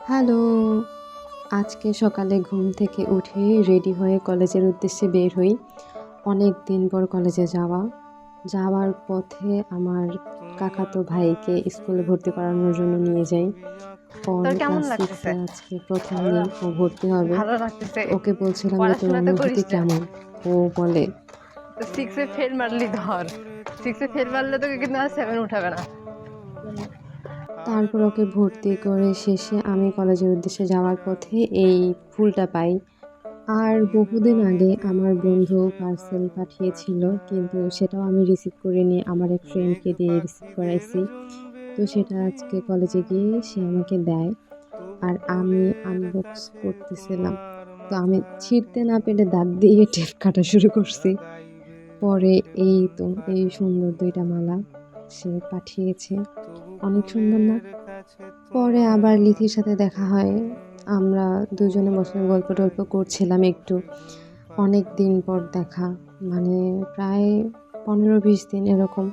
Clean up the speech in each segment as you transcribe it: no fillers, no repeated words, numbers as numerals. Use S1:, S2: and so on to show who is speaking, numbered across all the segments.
S1: Hello! আজকে সকালে ঘুম থেকে উঠে রেডি হয়ে কলেজের উদ্দেশ্যে বের হই। অনেক দিন পর কলেজে যাওয়া। যাওয়ার পথে আমার কাকাতো ভাইকে স্কুলে ভর্তি করানোর জন্য নিয়ে যাই। ওর
S2: তোর কেমন
S1: ক্লাস 6
S2: লাগতেছে?
S1: এ আজকে ১ম দিন ও ভর্তি হবে।
S2: ভালো লাগতেছে।
S1: তো ওকে বলছিলাম যে, "তোর
S2: পড়াশোনা তো করিস
S1: অনুভূতি
S2: না।
S1: কেমন?" ও বলে,
S2: তো 6 এ ফেল মারলি ধর। 6 এ ফেল মারলে তোকে কিন্তু আর 7 উঠাবে না।
S1: তারপর ওকে ভর্তি করে শেষে আমি কলেজের উদ্দেশ্যে যাওয়ার পথে এই ফুলটা পাই। আর বহুদিন আগে আমার বন্ধু পার্সেল পাঠিয়েছিল, কিন্তু সেটাও আমি রিসিভ করিনি। আমার এক ফ্রেন্ডকে দিয়ে রিসিভ করাইছি। তো সেটা আজকে কলেজে গিয়ে সে আমাকে দেয়। আর আমি আনবক্স করতেছিলাম। তো আমি ছিঁড়তে না পেরে দাঁত দিয়ে টেপ কাটা শুরু করছি। পরে এই তো এই সুন্দর ২ টা মালা সে পাঠিয়েছে। অনেক সুন্দর না? পরে আবার লিথির সাথে দেখা হয়। আমরা দুজনে বসে গল্প-টল্প করছিলাম একটু। অনেক দিন পর দেখা। মানে প্রায় ১৫-২০ দিন এরকম।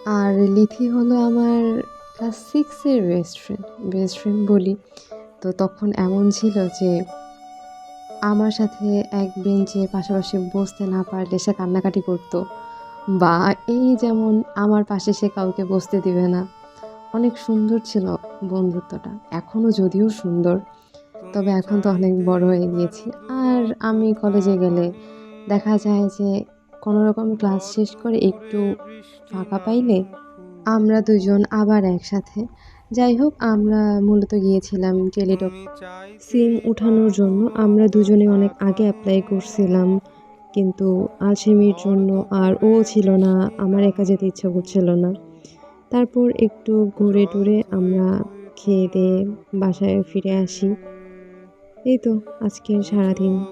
S1: আর লিথি হলো আমার ক্লাস 6 এর বেস্ট ফ্রেন্ড। বেস্ট ফ্রেন্ড বলি। তো তখন এমন ছিল যে আমার সাথে এক বেঞ্চে পাশাপাশি বসতে না পারলে সে কান্নাকাটি করত। বা এই যেমন আমার পাশে সে কাউকে বসতে দিবে না। অনেক সুন্দর ছিল বন্ধুত্বটা। এখনও যদিও সুন্দর। তবে এখন তো অনেক বড় হয়ে গিয়েছি। আর আমি কলেজে গেলে দেখা যায় যে কোনোরকম ক্লাস শেষ করে একটু ফাঁকা পাইলে আমরা দুজন আবার একসাথে। যাই হোক আমরা মূলত গিয়েছিলাম টেলিটক সিম উঠানোর জন্য। আমরা দুজনে অনেক আগে এপ্লাই করছিলাম। কিন্তু আলসেমির জন্য আর ও ছিল না, আমার একা যেতে ইচ্ছা করছিল না। তারপর একটু ঘুরে টুরে আমরা খেয়ে-দেয়ে বাসায় ফিরে আসি। এই তো আজকের সারাদিন।